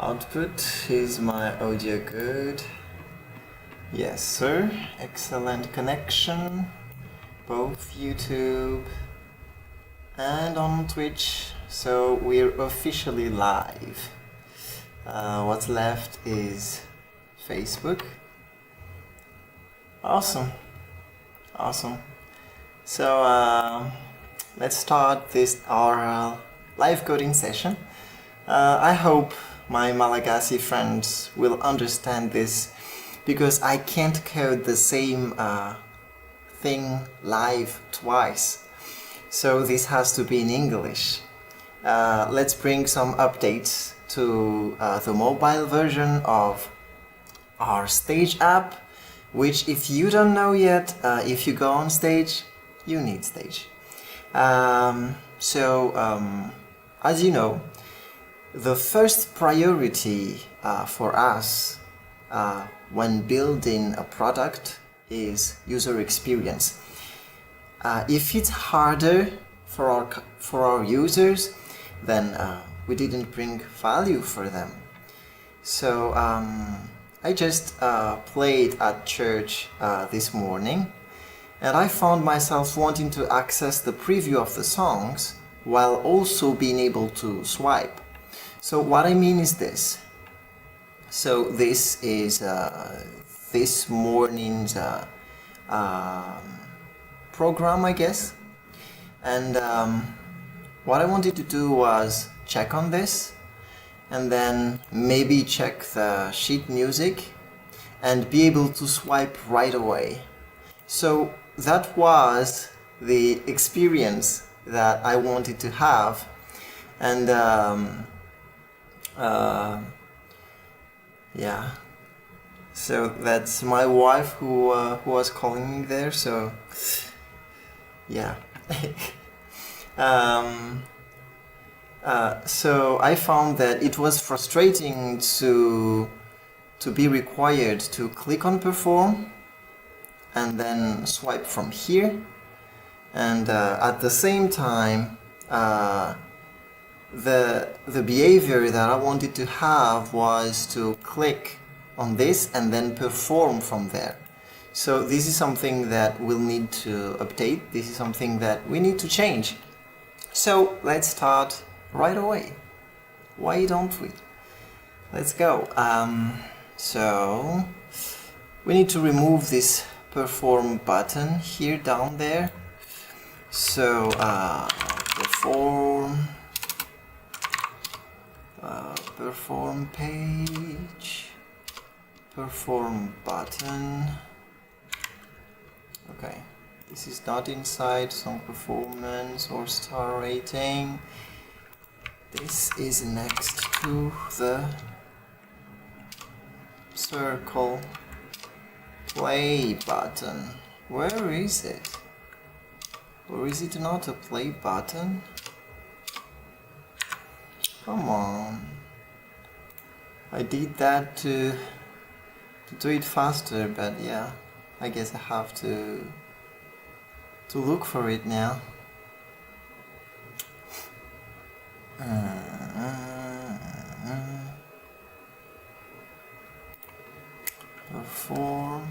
Output, is my audio good? Yes sir, excellent connection, both YouTube and on Twitch, so we're officially live. What's left is Facebook. Awesome. So let's start this our live coding session. I hope my Malagasy friends will understand this, because I can't code the same thing live twice. So this has to be in English. Let's bring some updates to the mobile version of our Stage app, which, if you don't know yet, if you go on Stage, you need Stage. As you know, the first priority for us when building a product is user experience. If it's harder for our users, then we didn't bring value for them. So I just played at church this morning, and I found myself wanting to access the preview of the songs while also being able to swipe. So what I mean is this. So this is this morning's program, I guess. And what I wanted to do was check on this, and then maybe check the sheet music and be able to swipe right away. So that was the experience that I wanted to have. And yeah, so that's my wife who was calling me there, so yeah. So I found that it was frustrating to be required to click on perform and then swipe from here, and at the same time the behavior that I wanted to have was to click on this and then perform from there. So this is something that we'll need to update. This is something that we need to change. So let's start right away. Why don't we? Let's go. So we need to remove this perform button here down there. So perform page, perform button. Okay, this is not inside song performance or star rating. This is next to the circle play button. Where is it? Or is it not a play button? Come on. I did that to do it faster, but yeah, I guess I have to look for it now. Perform.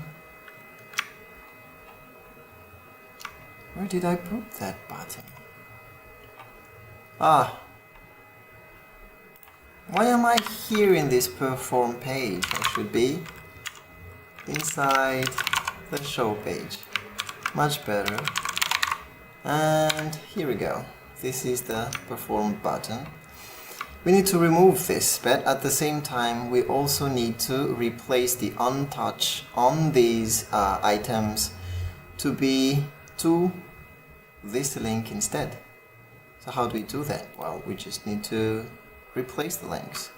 Where did I put that button? Ah. Why am I here in this perform page? I should be inside the show page. Much better. And here we go. This is the perform button. We need to remove this, but at the same time we also need to replace the untouch on these items to be to this link instead. So how do we do that? Well, we just need to replace the links.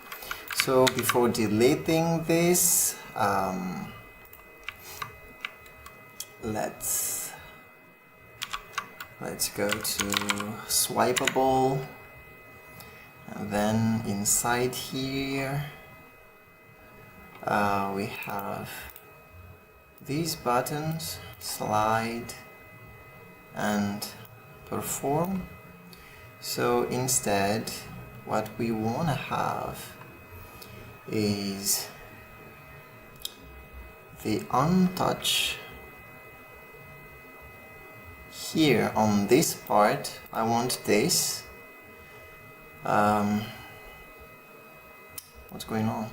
So before deleting this, let's go to swipeable, and then inside here we have these buttons, slide and perform. So instead, what we want to have is the untouch. Here on this part, I want this. What's going on?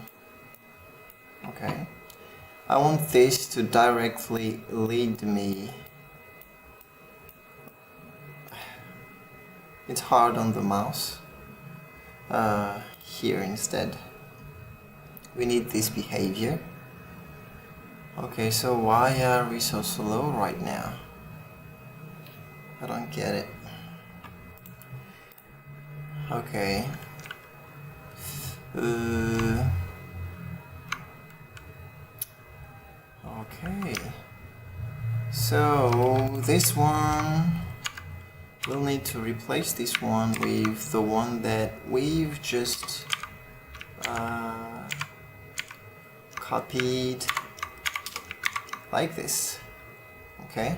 Okay. I want this to directly lead me. It's hard on the mouse. Here instead. We need this behavior. Okay, so why are we so slow right now? I don't get it. Okay. Okay. So this one, we'll need to replace this one with the one that we've just copied like this. Okay.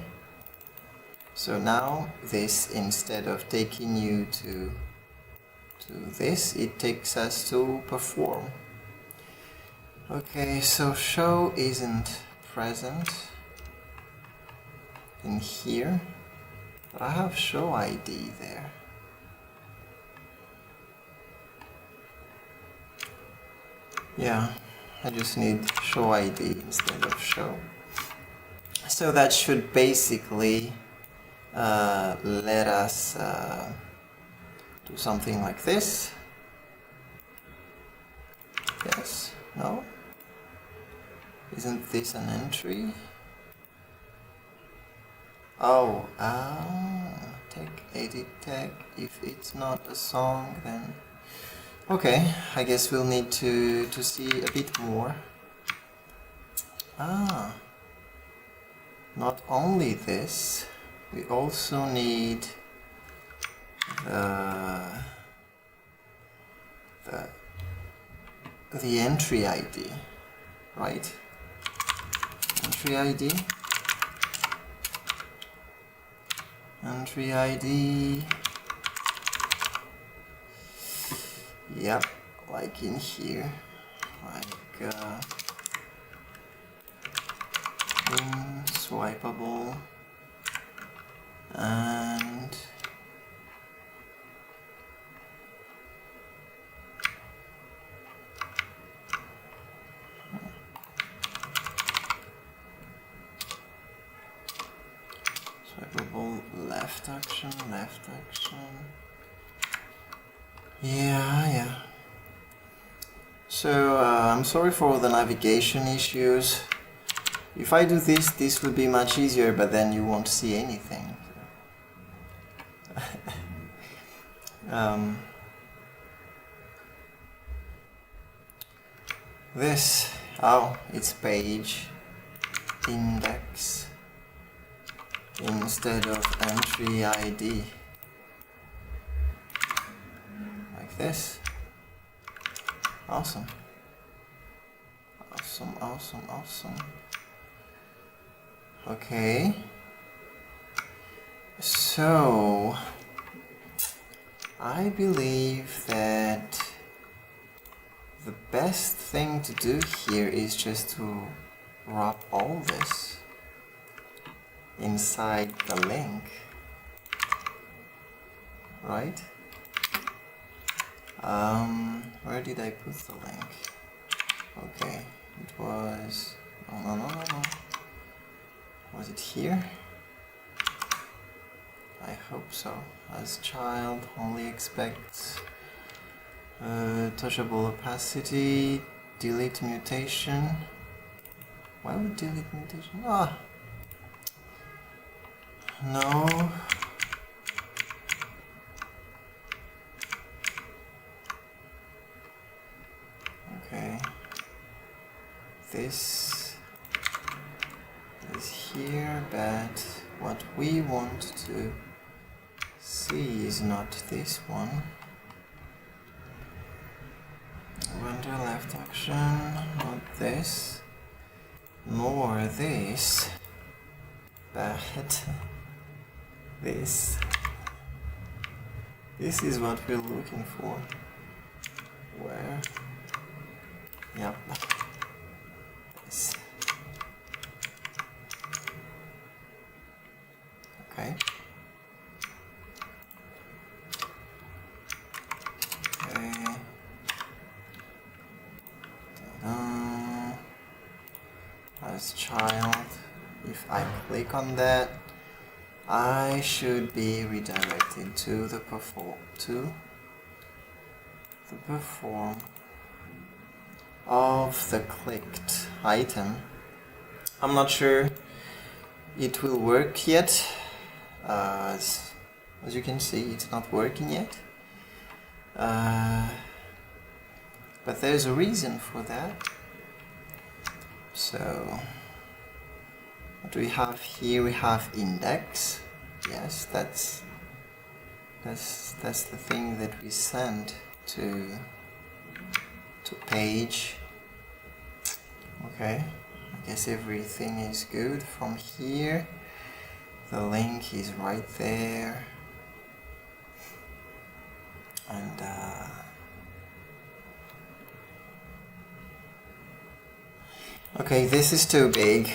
So now this, instead of taking you to this, it takes us to perform. Okay, so show isn't present in here, but I have show ID there. Yeah, I just need show ID instead of show. So that should basically let us do something like this. Yes, no? Isn't this an entry? Oh, tag, edit tag. If it's not a song, then okay, I guess we'll need to see a bit more. Not only this, we also need the entry ID, right? Entry ID. Entry ID. Yep, like in here, like swipeable and swipeable, left action. Yeah. So I'm sorry for the navigation issues. If I do this, this would be much easier, but then you won't see anything. This, it's page index instead of entry ID. Like this. Awesome. Okay. So I believe that the best thing to do here is just to wrap all this inside the link, right? Where did I put the link? Okay, it was, no. Was it here? I hope so. As child only expects touchable opacity, delete mutation. Why would delete mutation? No. Okay. This is here, but what we want to see is not this one. Render left action, not this, nor this, but this. This is what we're looking for. Where? Yep. This. Okay. Okay. As child, if I click on that, I should be redirected to the perform of the clicked item. I'm not sure it will work yet. As you can see, it's not working yet. But there's a reason for that. So what do we have here? We have index. Yes, that's the thing that we send to page. Okay, I guess everything is good from here. The link is right there, and okay, this is too big.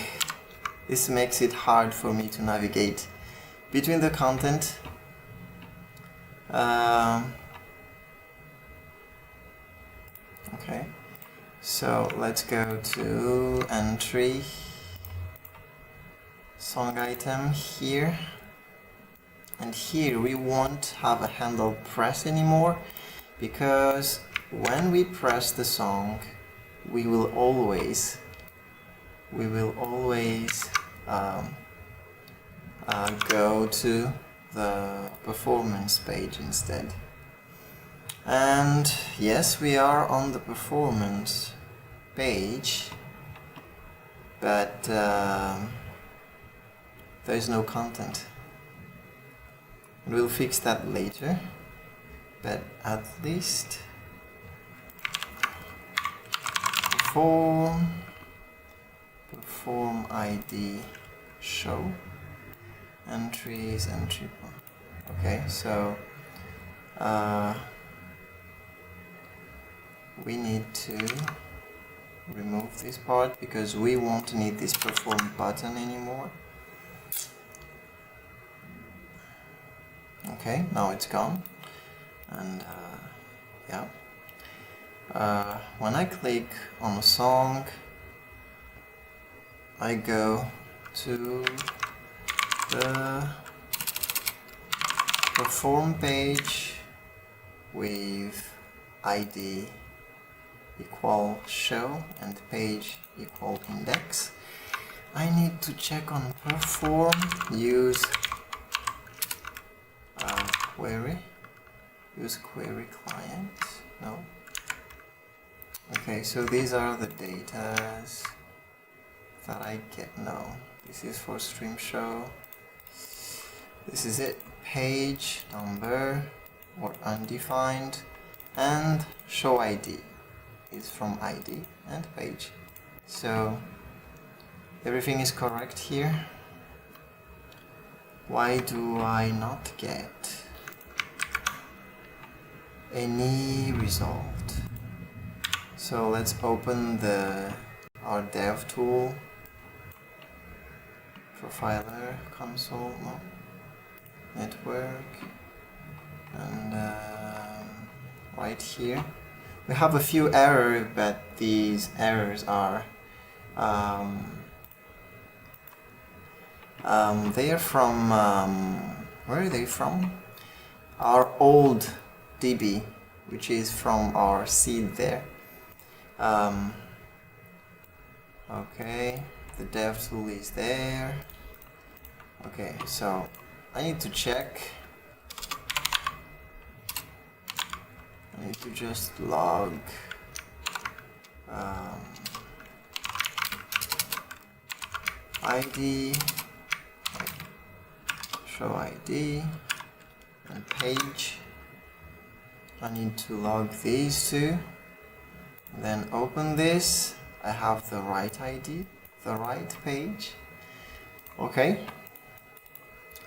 This makes it hard for me to navigate between the content. Okay, so let's go to entry, song item here, and here we won't have a handle press anymore, because when we press the song, we will always go to the performance page instead. And yes, we are on the performance page, but there's no content. We'll fix that later, but at least perform ID show entries entry. Okay, so we need to remove this part because we won't need this perform button anymore. Okay, now it's gone. And yeah, when I click on a song, I go to the perform page with ID equal show and page equal index. I need to check on perform, use query client. No. Okay, so these are the datas that I get. No, this is for stream show. This is it. Page number or undefined, and show ID is from ID and page. So everything is correct here. Why do I not get any result? So let's open our dev tool, profiler, console, no, network, and right here we have a few errors, but these errors are they are from where are they from? Our old DB, which is from our seed there. Okay, the dev tool is there. Okay, so I need to check. I need to just log ID, show ID, and page. I need to log these two, then open this. I have the right ID, the right page. Okay,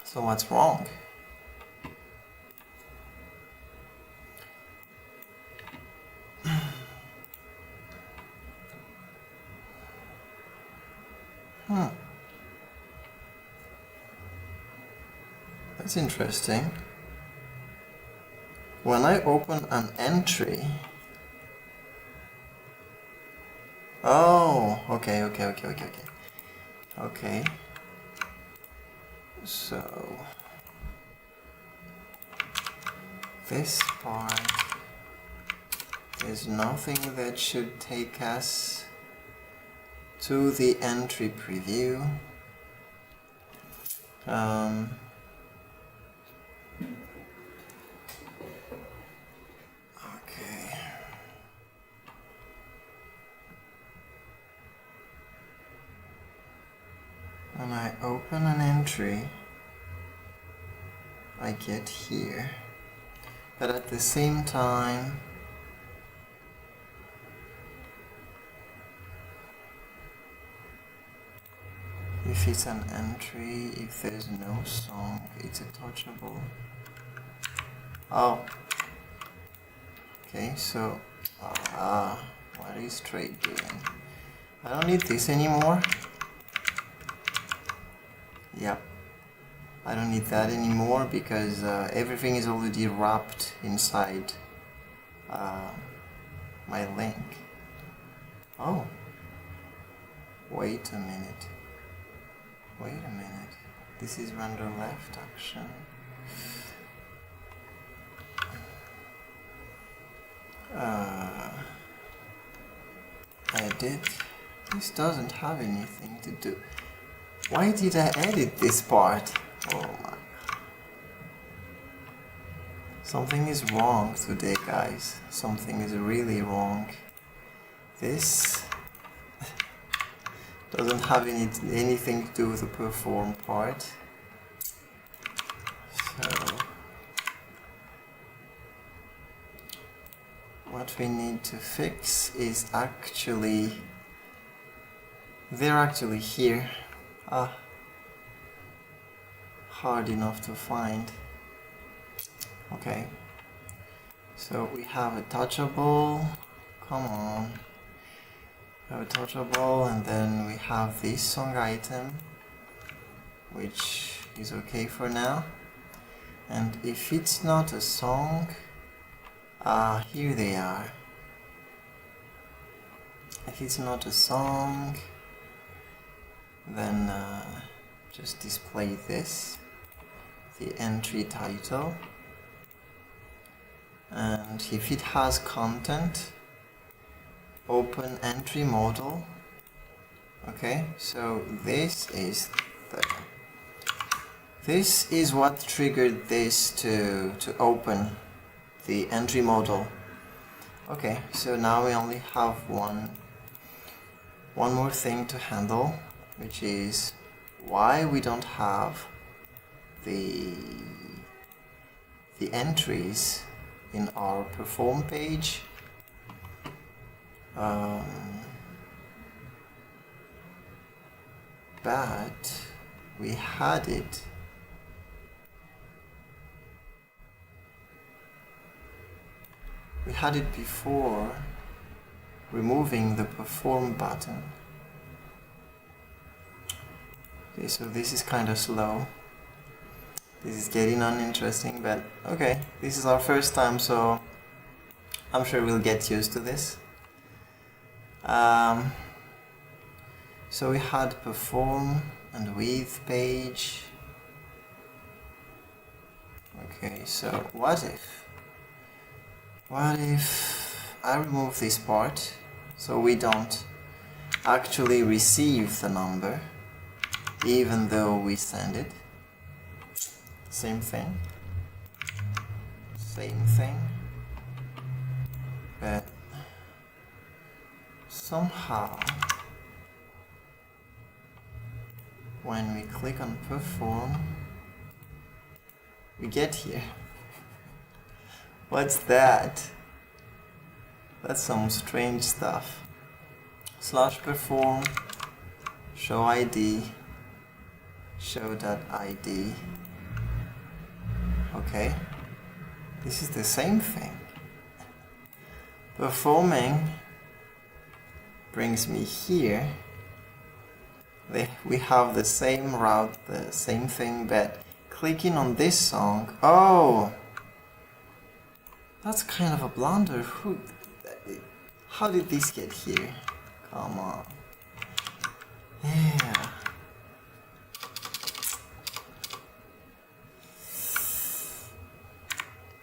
so what's wrong? It's interesting. When I open an entry... Oh, okay. Okay. So this part is nothing that should take us to the entry preview. Okay. When I open an entry, I get here. But at the same time, if it's an entry, if there's no song, it's a touchable. Oh. Okay, so what is trade doing? I don't need this anymore. Yep. I don't need that anymore because everything is already wrapped inside my link. Oh. Wait a minute. This is render left action. Edit. This doesn't have anything to do. Why did I edit this part? Oh my. Something is wrong today, guys. Something is really wrong. This doesn't have anything to do with the perform part. So what we need to fix is actually, they're actually here. Hard enough to find. Okay, so we have a touchable, come on, we have a touchable, and then we have this song item, which is okay for now. And if it's not a song, here they are. If it's not a song, then just display this, the entry title. And if it has content, open entry model. Okay, so this is what triggered this to open the entry model. Okay, so now we only have one more thing to handle, which is why we don't have the entries in our perform page. But we had it. We had it before removing the perform button. Okay, so this is kind of slow. This is getting uninteresting, but okay, this is our first time, so I'm sure we'll get used to this. So we had perform and with page. Okay, so what if I remove this part so we don't actually receive the number even though we send it? Same thing, but somehow when we click on perform, we get here. What's that? That's some strange stuff. /perform show ID show.id. Okay, this is the same thing. Performing brings me here. We have the same route, the same thing, but clicking on this song. Oh, that's kind of a blunder. How did this get here? Come on. Yeah.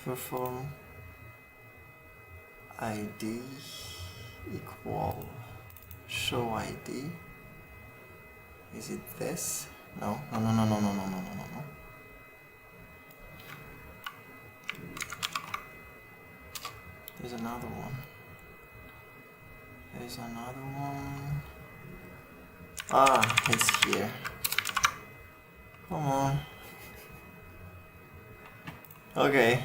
Perform ID equal show ID. Is it this? No. There's another one. Ah, it's here. Come on. Okay.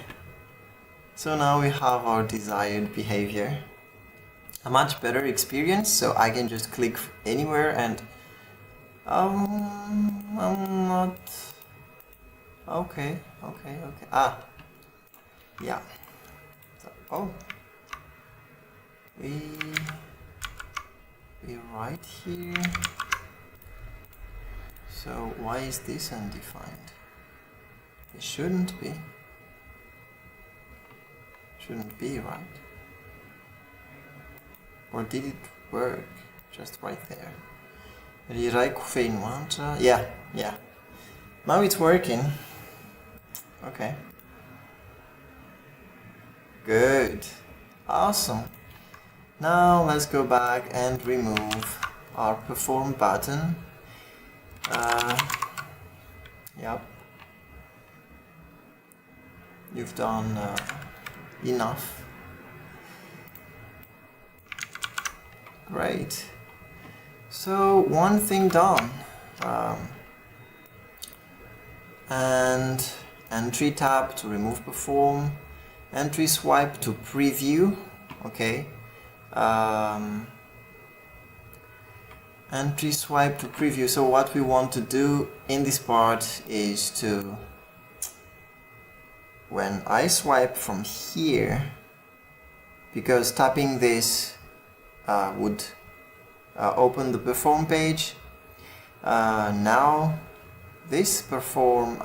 So now we have our desired behavior. A much better experience, so I can just click anywhere and I'm not okay. Ah, yeah. So, oh, we right here. So why is this undefined? It shouldn't be. Shouldn't be, right? Or did it work just right there? Yeah. Now it's working. Okay. Good. Awesome. Now let's go back and remove our perform button. Yep. You've done enough. Great. So one thing done. And entry tab to remove perform, entry swipe to preview. Okay. Entry swipe to preview. So what we want to do in this part is to, when I swipe from here, because tapping this would open the perform page. Now this perform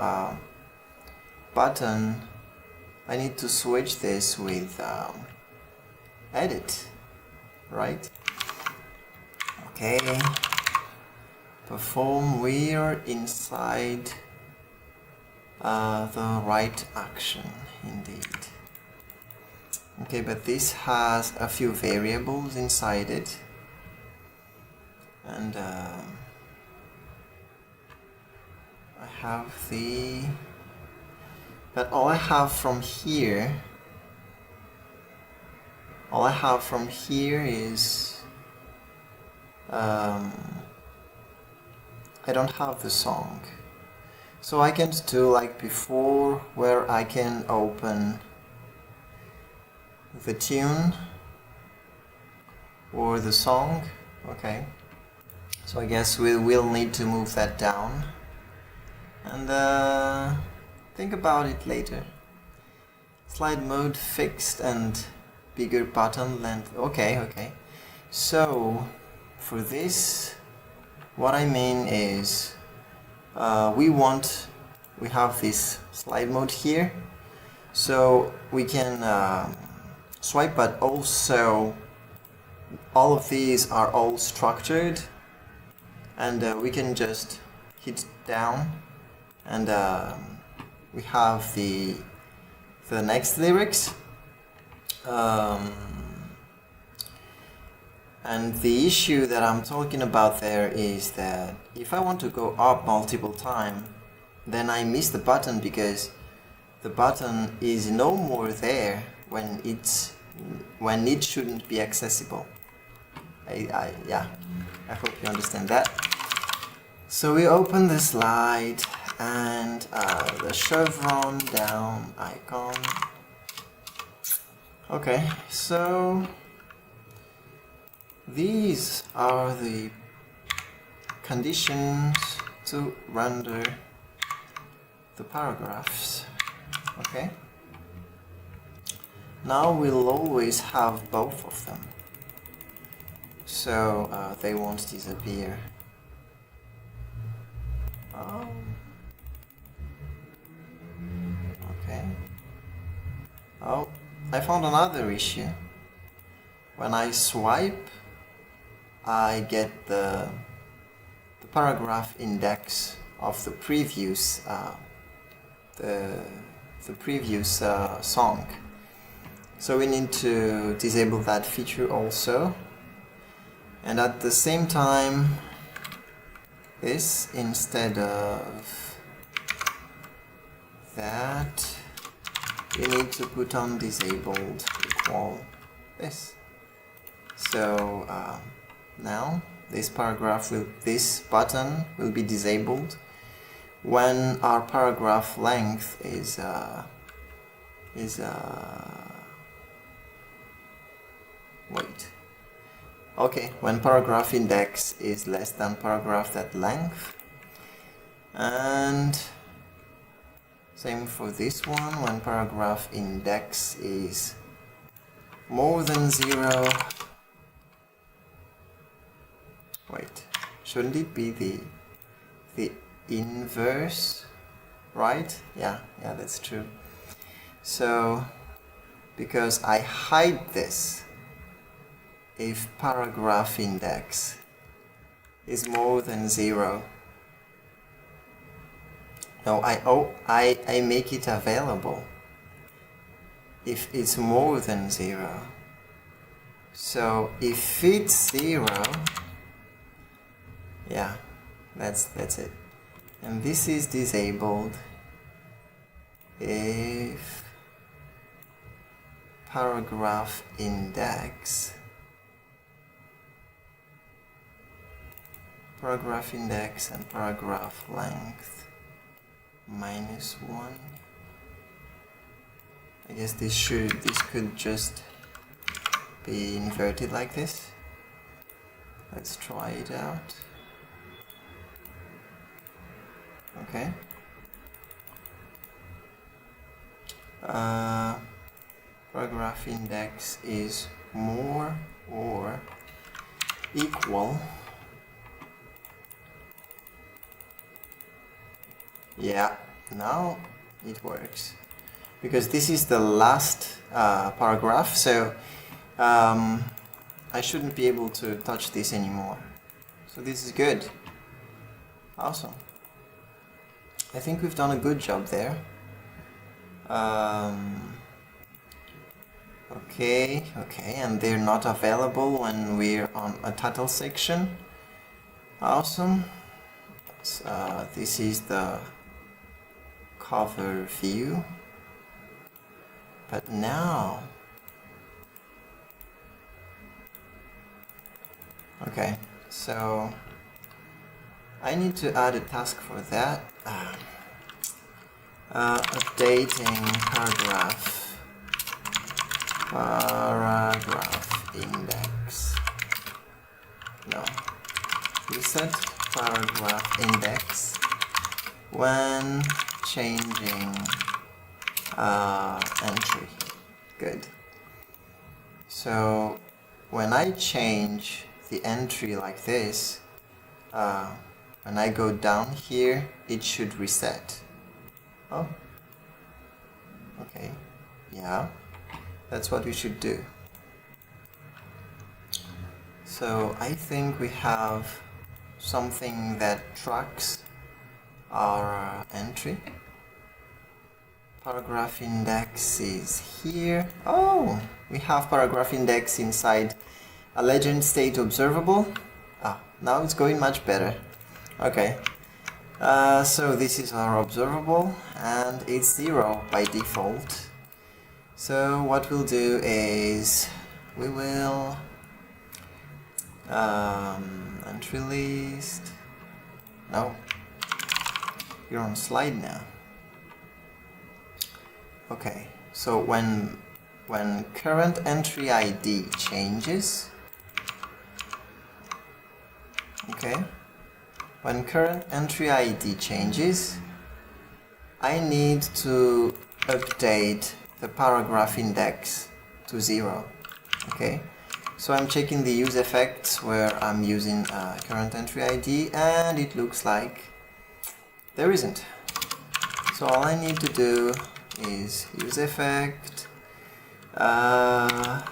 button, I need to switch this with edit, right? Okay, perform, we are inside the right action indeed. Okay, but this has a few variables inside it, and I have but all I have from here is I don't have the song, so I can do like before, where I can open the tune or the song. Okay, so I guess we will need to move that down and think about it later. Slide mode fixed and bigger button length. Okay. So for this, what I mean is we have this slide mode here, so we can swipe, but also all of these are all structured, and we can just hit down and we have the next lyrics, and the issue that I'm talking about there is that if I want to go up multiple times, then I miss the button, because the button is no more there when it shouldn't be accessible. I hope you understand that. So we open the slide and the chevron down icon. Okay, so these are the conditions to render the paragraphs. Okay, now we'll always have both of them, so they won't disappear. found another issue. When I swipe, I get the paragraph index of the previous song. So we need to disable that feature also, and at the same time this, instead of that, we need to put on disabled equal this. So now this button will be disabled when our paragraph length is when paragraph index is less than paragraph.length, and same for this one, when paragraph index is more than 0. Shouldn't it be the inverse, right? Yeah, that's true. So because I hide this if paragraph index is more than 0. No, I make it available if it's more than 0. So if it's 0, yeah, that's it. And this is disabled if paragraph index and paragraph length -1. I guess this could just be inverted like this. Let's try it out. Okay. Paragraph index is more or equal. Yeah, now it works, because this is the last paragraph, so I shouldn't be able to touch this anymore. So this is good. Awesome. I think we've done a good job there. Okay, and they're not available when we're on a title section. Awesome. So, this is the cover view. But now, okay, so I need to add a task for that. Updating paragraph index. No, reset paragraph index when changing entry. Good. So when I change the entry like this, when I go down here, it should reset. Oh, okay, yeah, that's what we should do. So I think we have something that tracks our entry. Paragraph index is here. Oh, we have paragraph index inside a legend state observable. Now it's going much better. Okay. So this is our observable, and it's 0 by default. So what we'll do is we will entry list. No, you're on slide now. Okay, so when current entry ID changes, okay. When current entry ID changes, I need to update the paragraph index to 0. Okay, so I'm checking the use effects where I'm using current entry ID, and it looks like there isn't. So all I need to do is use effect, Now,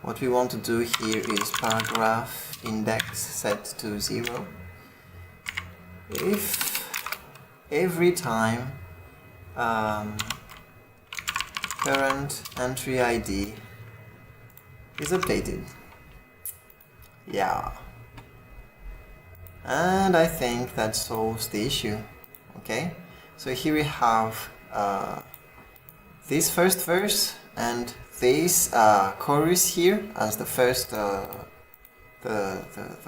what we want to do here is paragraph index set to 0. If every time current entry ID is updated. Yeah. And I think that solves the issue. Okay, so here we have this first verse and this chorus here as the first the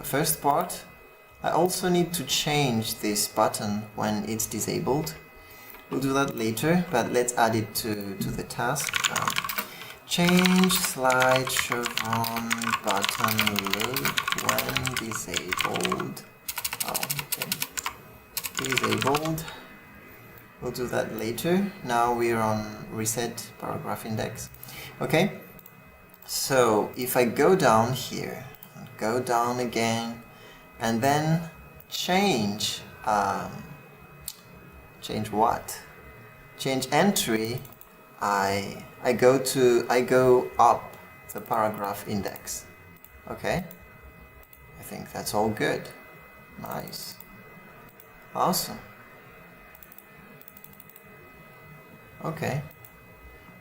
first part. I also need to change this button when it's disabled. We'll do that later, but let's add it to the task. Change slide chevron button look when disabled. Oh, okay. Disabled. We'll do that later. Now we're on reset paragraph index. Okay, so if I go down here, go down again, and then change change what? Change entry. I go up the paragraph index. Okay, I think that's all good. Nice. Awesome. Okay,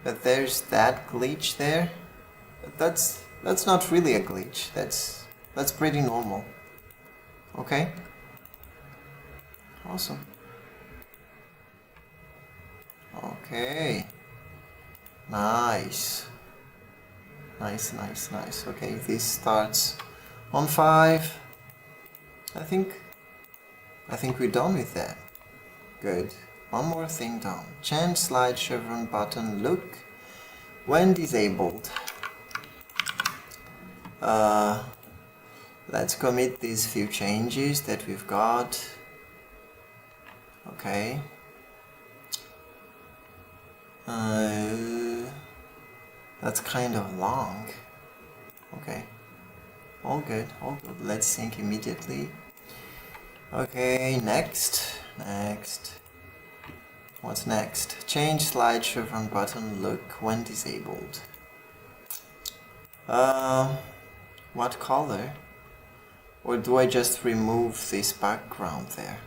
but there's that glitch there. But that's not really a glitch. That's pretty normal. Okay. Awesome. Okay. Nice. Nice, nice, nice. Okay, this starts on 5. I think we're done with that. Good. One more thing down. Change slide chevron button look when disabled. Let's commit these few changes that we've got. Okay. That's kind of long. Okay. All good, all good. Let's sync immediately. Okay, next. What's next? Change slide chevron button look when disabled. What color? Or do I just remove this background there?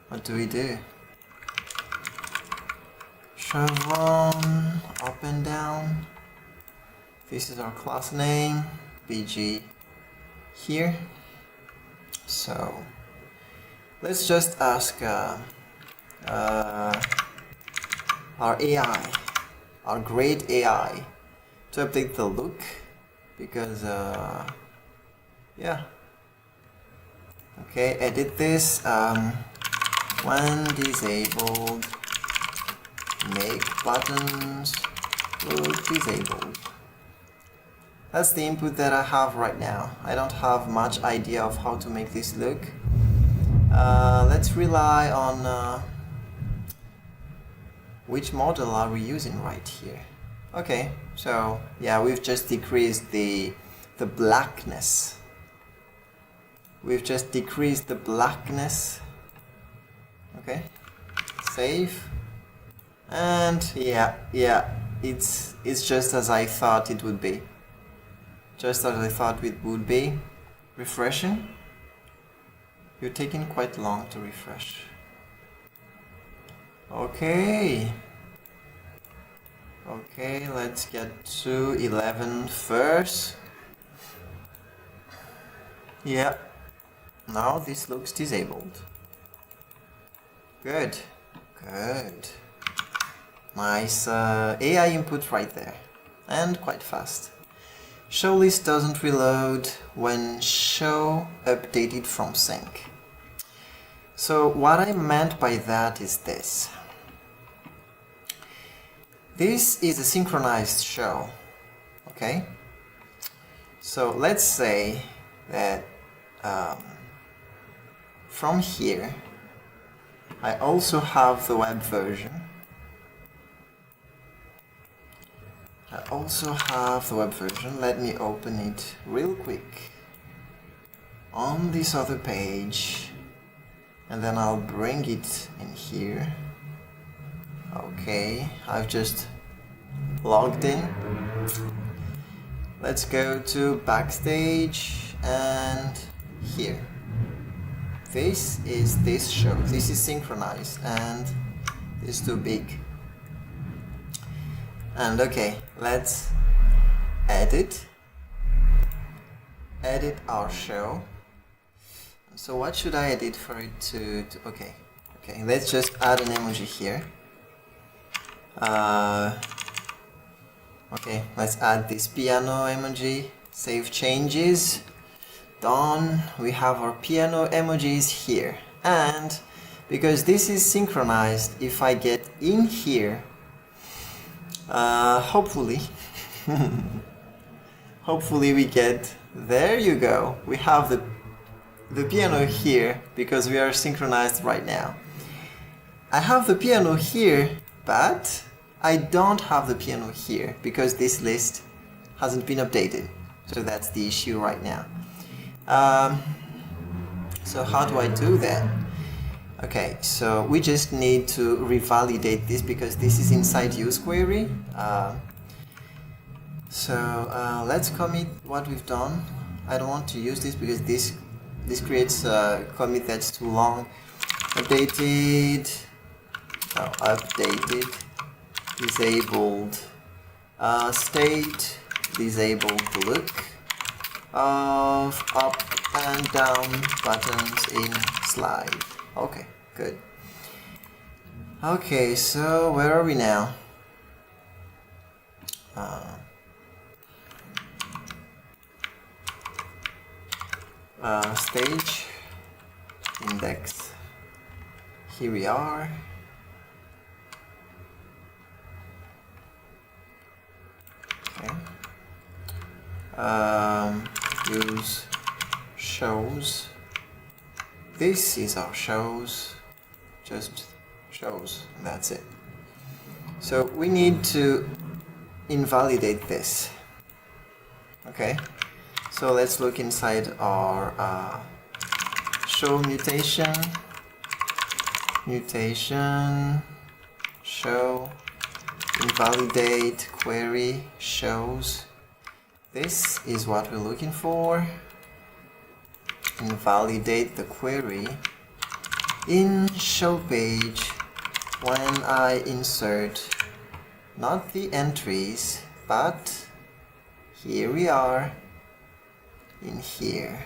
What do we do? Chevron up and down. This is our class name, BG here. So let's just ask our AI, our great AI, to update the look, because yeah. Okay, edit this. When disabled, make buttons look disabled. That's the input that I have right now. I don't have much idea of how to make this look. Let's rely on which model are we using right here. Okay, so yeah, we've just decreased the blackness. We've just decreased the blackness. Okay, save. And yeah, it's just as I thought it would be. Just as I thought it would be. Refreshing. You're taking quite long to refresh. Okay. Okay, let's get to 11 first. Yeah. Now this looks disabled. Good. Good. Nice AI input right there. And quite fast. Show list doesn't reload when show updated from sync. So what I meant by that is this. This is a synchronized show. Okay? So let's say that from here I also have the web version. Let me open it real quick. on this other page, and then I'll bring it in here. Okay, I've just logged in. Let's go to backstage and here. This is this show. This is synchronized and this is too big. And okay, let's edit our show. So what should I edit for it to okay, let's just add an emoji here. Okay, let's add this piano emoji, save changes, done. We have our piano emojis here, and because this is synchronized, if I get in here, hopefully we get, there you go, we have the piano here because we are synchronized right now. I have the piano here, but I don't have the piano here because this list hasn't been updated. So that's the issue right now. So how do I do that? Okay, so we just need to revalidate this because this is inside use query. Let's commit what we've done. I don't want to use this because this creates a commit that's too long. Updated, disabled state, disabled look of up and down buttons in slide. Okay, good. Okay, so where are we now? Stage, index, here we are. Okay. Use shows. This is our shows, just shows, and that's it. So we need to invalidate this. Okay, so let's look inside our show mutation, show, invalidate query shows. This is what we're looking for. Invalidate the query in show page when I insert not the entries, but here we are in here.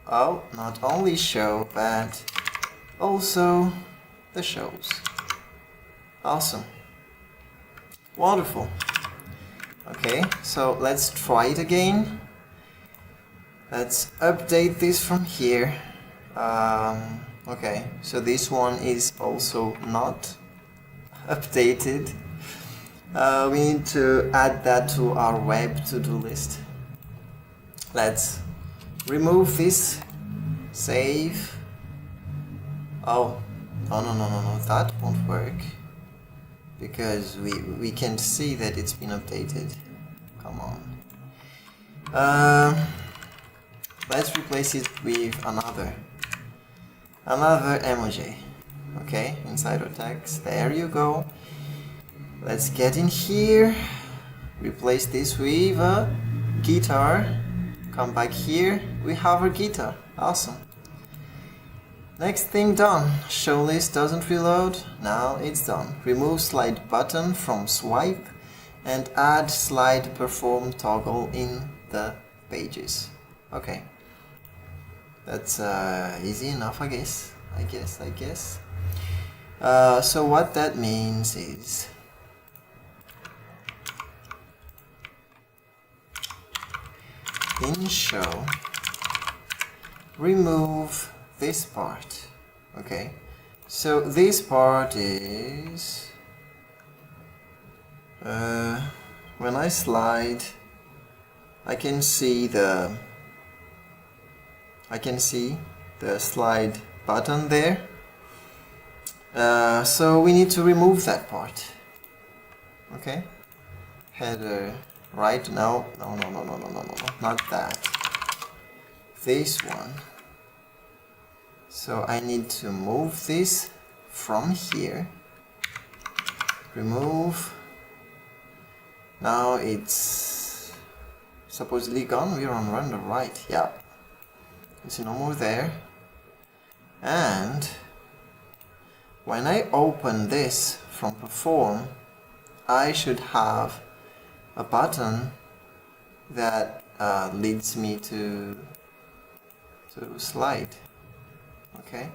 Oh, not only show, but also the shows. Awesome. Wonderful. Okay, so let's try it again. Let's update this from here. Okay, so this one is also not updated. We need to add that to our web to-do list. Let's remove this, save. Oh, no, that won't work because we can't see that it's been updated. Come on. Let's replace it with another emoji. Okay, inside our text, there you go. Let's get in here, replace this with a guitar, come back here, we have our guitar. Awesome. Next thing done, show list doesn't reload, now it's done. Remove slide button from swipe and add slide perform toggle in the pages. Okay. That's easy enough, I guess. So what that means is in show, remove this part. Okay, so this part is when I slide, I can see the slide button there. So we need to remove that part. Okay, header right, no, not that. this one. So I need to move this from here. Remove. Now it's supposedly gone. We're on render, right? Yeah. It's no more there. And when I open this from perform, I should have a button that leads me to slide. Okay,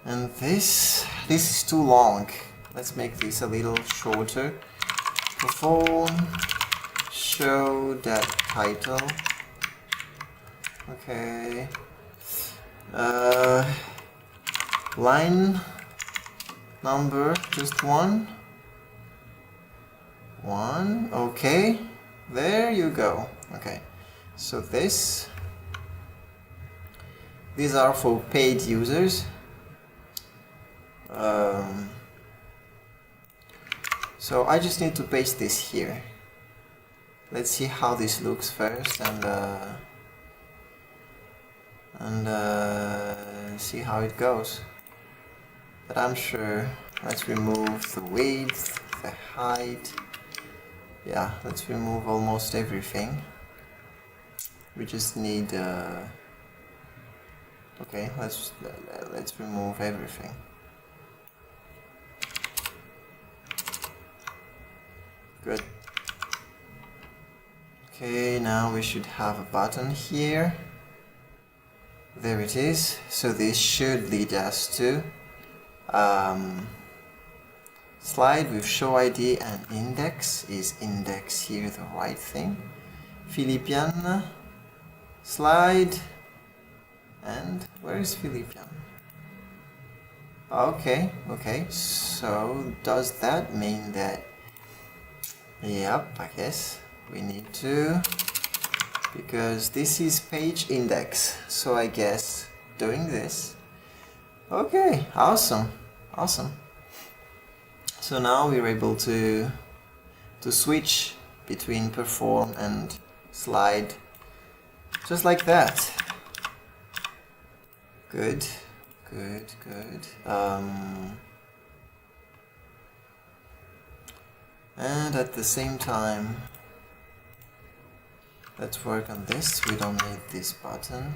and this is too long. Let's make this a little shorter. Perform show that title. Okay, line number just one. Okay, there you go. Okay, so these are for paid users. So I just need to paste this here. Let's see how this looks first, and see how it goes. But I'm sure. Let's remove the width, the height. Yeah, let's remove almost everything. We just need okay, let's remove everything. Good. Okay, now we should have a button here. There it is. So this should lead us to slide with show ID and index. Is index here the right thing? Philippian slide. And where is Philippian? Okay, so does that mean that, yep, I guess we need to, because this is page index, so I guess doing this. Okay, awesome. So now we're able to switch between perform and slide just like that. Good. And at the same time, let's work on this. We don't need this button.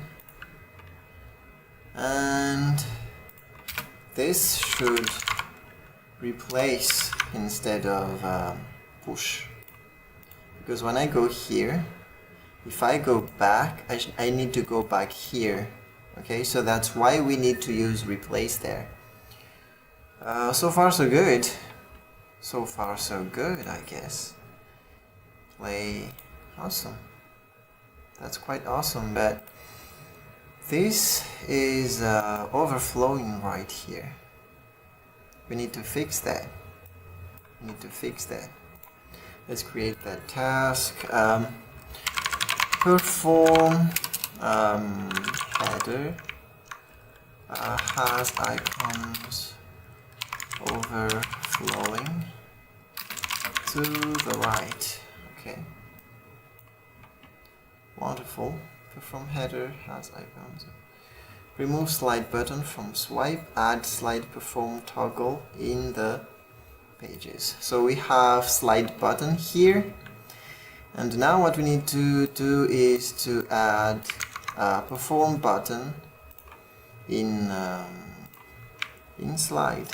And this should replace instead of push. Because when I go here, if I go back, I need to go back here. Okay, so that's why we need to use replace there. So far so good. So far so good, I guess. Play. Awesome. That's quite awesome, but this is overflowing right here. We need to fix that. Let's create that task. Perform header has icons overflowing to the right. Okay, wonderful. Perform header has icons. Remove slide button from swipe. Add slide perform toggle in the pages. So we have slide button here, and now what we need to do is to add a perform button in slide.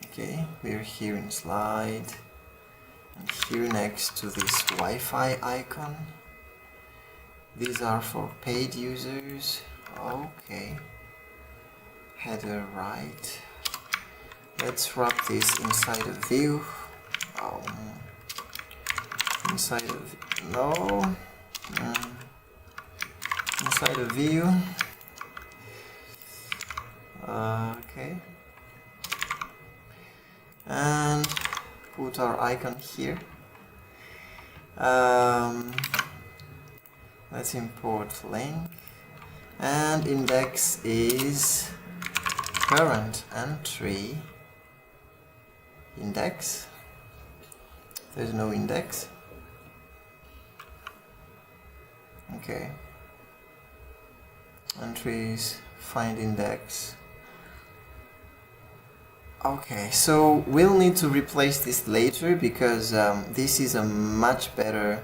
Okay, we're here in slide, and here next to this Wi-Fi icon. These are for paid users. Okay. Header right. Let's wrap this inside a view. Inside of inside a view. Okay. And put our icon here. Let's import link, and index is current entry index. There's no index. Okay. Entries, find index. Okay, so we'll need to replace this later because this is a much better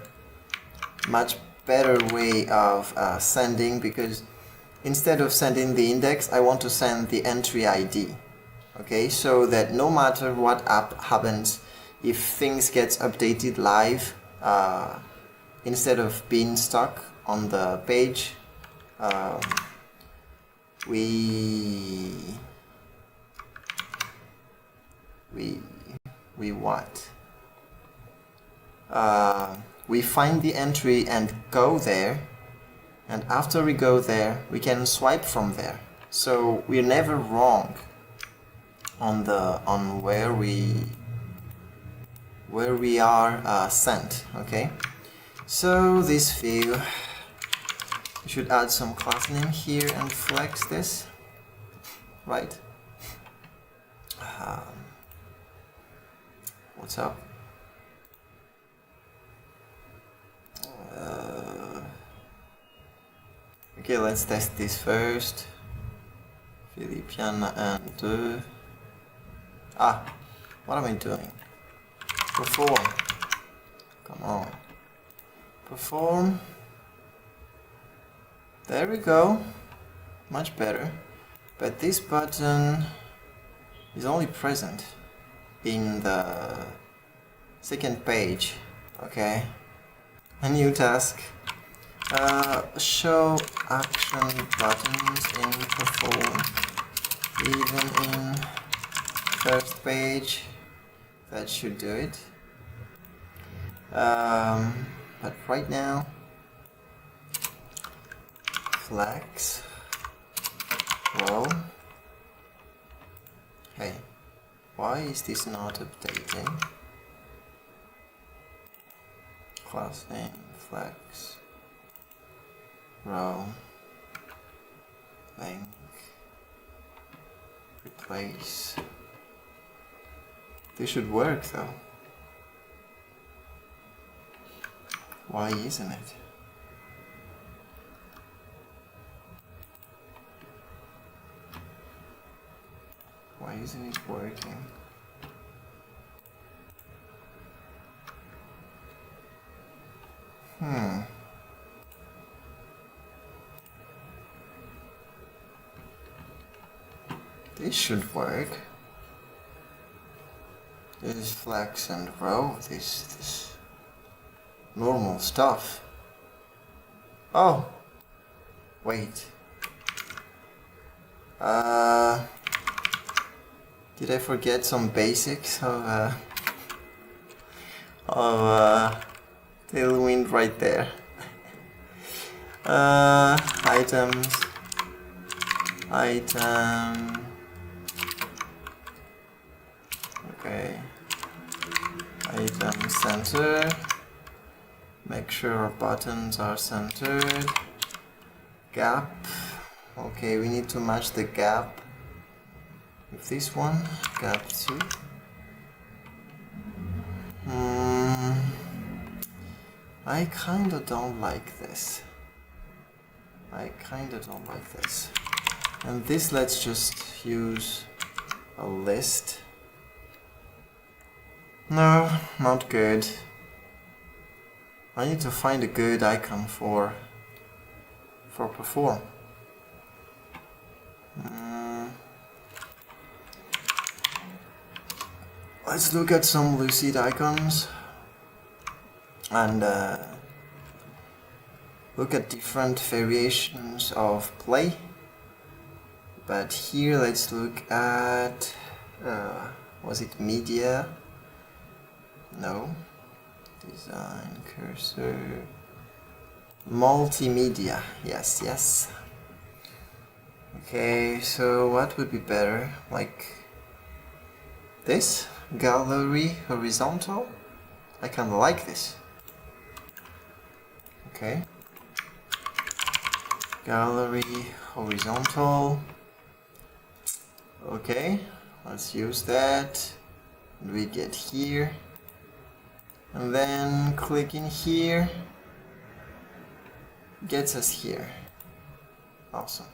way of sending, because instead of sending the index, I want to send the entry ID. Okay, so that no matter what app happens, if things gets updated live, instead of being stuck on the page, we what? We find the entry and go there, and after we go there, we can swipe from there. So we're never wrong on where we are sent. Okay. So this field, we should add some class name here and flex this, right? What's up? Okay, let's test this first. Philippian and 2. What am I doing? Perform. Come on. Perform. There we go. Much better. But this button is only present in the second page. Okay. A new task. Show action buttons in perform, even in first page. That should do it. But right now, flex, row. Hey, why is this not updating? Class name, flex, row, link, replace. This should work though. Why isn't it? Why isn't it working? This should work. This is flex and row, this normal stuff. Oh, wait. Did I forget some basics of Tailwind right there? Items, item. Okay. Item center. Make sure our buttons are centered. Gap. Okay, we need to match the gap with this one. Gap 2. I kinda don't like this. And this, let's just use a list. No, not good. I need to find a good icon for perform. Let's look at some Lucid icons and look at different variations of play. But here let's look at was it media? No. Design, cursor, multimedia. Yes. Okay, so what would be better? Like this? Gallery horizontal? I kinda like this. Okay. Gallery horizontal. Okay, let's use that. we get here, and then clicking here gets us here. Awesome.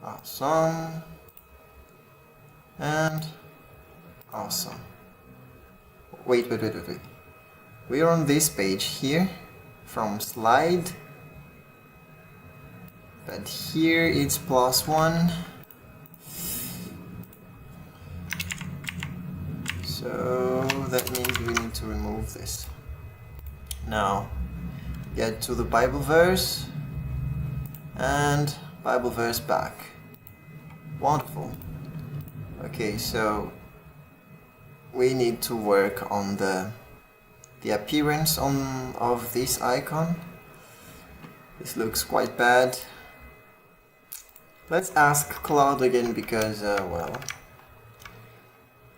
Awesome. And awesome. Wait. We are on this page here from slide, but here it's +1. So that means we need to remove this. Now get to the Bible verse and Bible verse back. Wonderful. Okay, so we need to work on the appearance of this icon. This looks quite bad. Let's ask Cloud again because, well,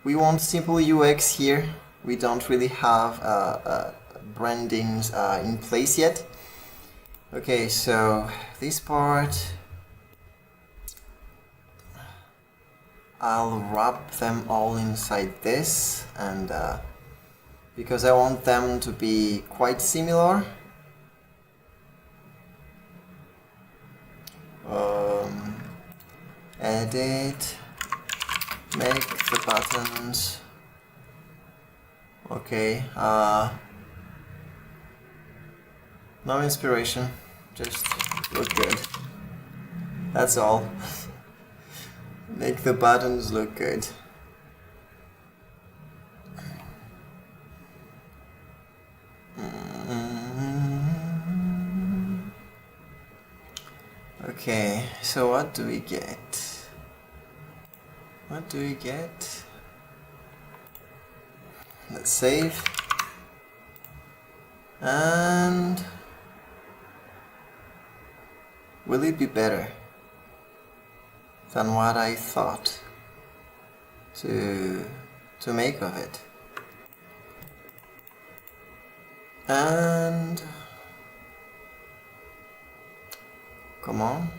we want simple UX here. We don't really have brandings in place yet. Okay, so this part, I'll wrap them all inside this, and because I want them to be quite similar. Edit, make the buttons. Okay, no inspiration, just look good. That's all. Make the buttons look good. Okay, so what do we get? What do we get? Let's save. And will it be better than what I thought to make of it? And come on.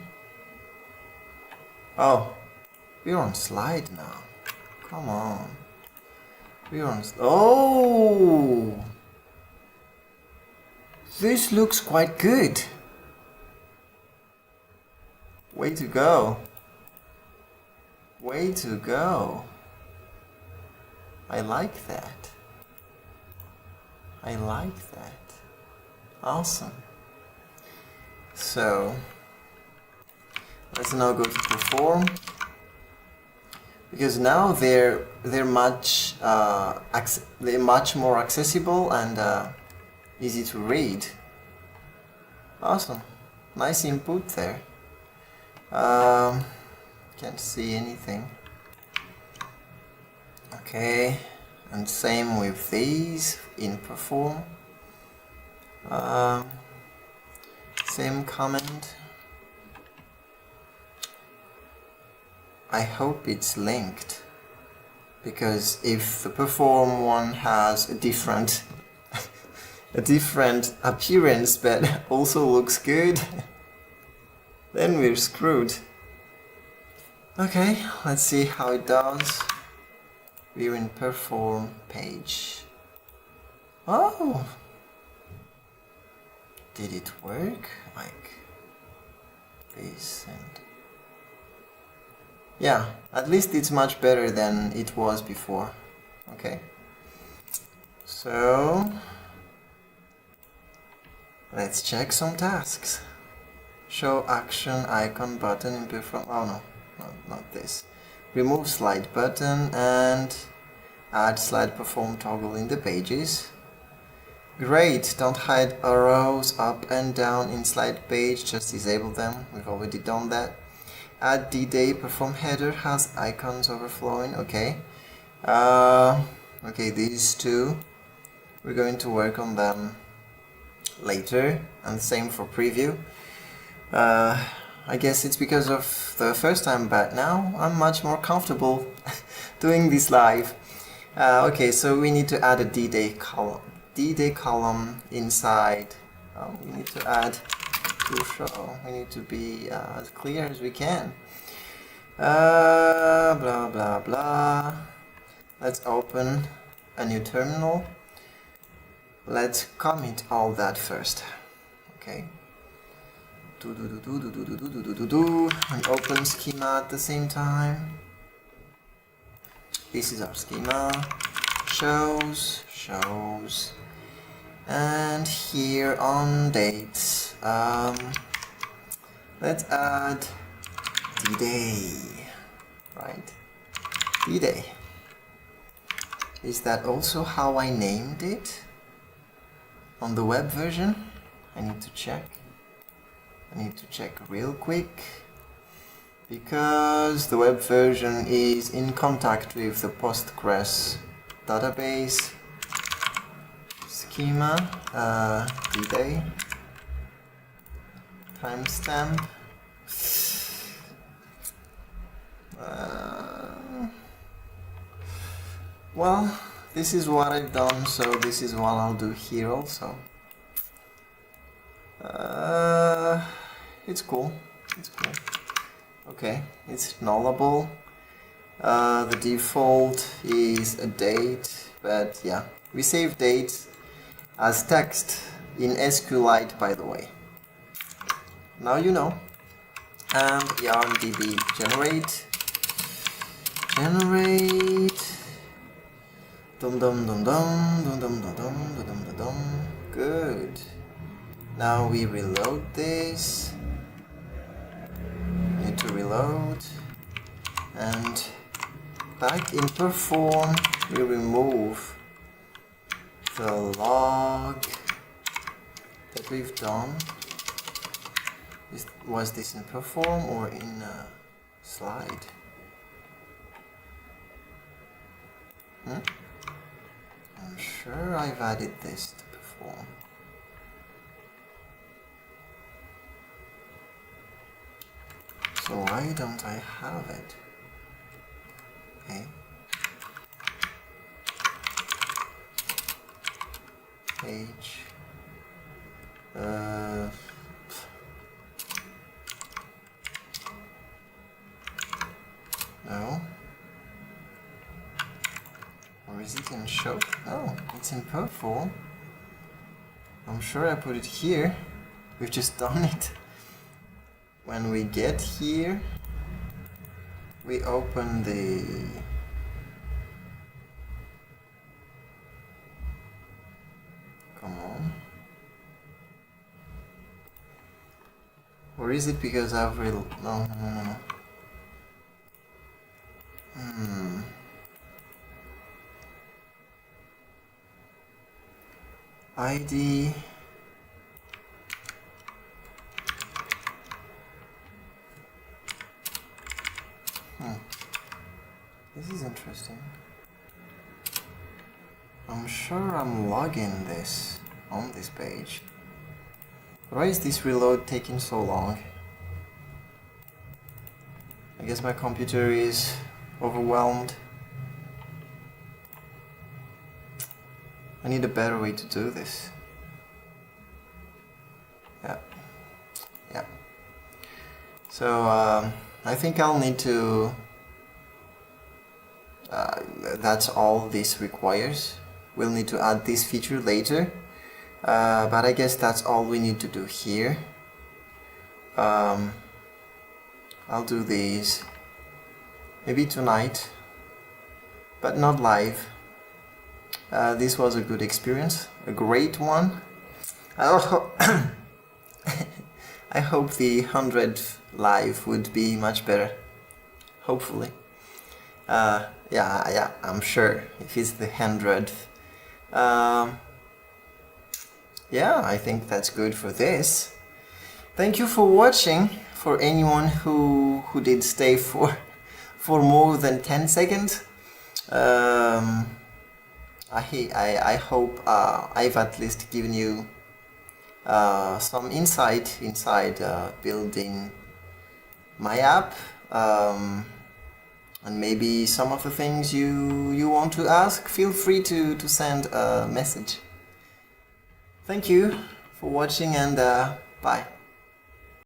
Oh, we're on slide now. Come on. We're on. Oh, this looks quite good. Way to go. Way to go. I like that. I like that. Awesome. So let's now go to perform, because now they're much more accessible and easy to read. Awesome. Nice input there. Can't see anything. Okay, and same with these in perform. Same comment. I hope it's linked, because if the perform one has a different appearance but also looks good, then we're screwed. Okay, let's see how it does. We're in perform page. Oh, did it work? Like this, and yeah, at least it's much better than it was before. Okay, so let's check some tasks. Show action icon button in perform. Oh no, not this. Remove slide button and add slide perform toggle in the pages. Great, don't hide arrows up and down in slide page, just disable them. We've already done that. Add D-Day perform header has icons overflowing. Okay. Okay, these two, we're going to work on them later, and same for preview. I guess it's because of the first time, but now I'm much more comfortable doing this live. Okay, so we need to add a D-Day column. D-Day column inside. We need to add to show. We need to be as clear as we can. Blah blah blah. Let's open a new terminal. Let's commit all that first. Okay. And open schema at the same time. This is our schema. Shows. And here on dates, let's add D-Day, right? D-Day. Is that also how I named it on the web version? I need to check. Real quick, because the web version is in contact with the Postgres database. Schema, D-Day, timestamp. Well, this is what I've done, so this is what I'll do here also. It's cool. Okay, it's nullable. The default is a date, but yeah, we save dates as text in SQLite, by the way. Now you know. And yarn-db generate. Good. Now we reload this. Need to reload. And back in perform, we remove the log that we've done. Was this in perform or in slide? I'm sure I've added this to perform. So why don't I have it? Okay. Page. No. Or is it in show? Oh, it's in perform. I'm sure I put it here. We've just done it. When we get here, we open the come on. Or is it because I've no. ID This is interesting. I'm sure I'm logging this on this page. Why is this reload taking so long? I guess my computer is overwhelmed. I need a better way to do this. Yeah. So I think I'll need to that's all this requires. We'll need to add this feature later, but I guess that's all we need to do here. I'll do these maybe tonight, but not live. This was a good experience, a great one. I hope the 100th live would be much better, hopefully. Yeah, I'm sure if it's the 100th. Yeah, I think that's good for this. Thank you for watching. For anyone who did stay for more than 10 seconds. I hope I've at least given you some insight inside building my app, and maybe some of the things you want to ask. Feel free to send a message. Thank you for watching, and bye.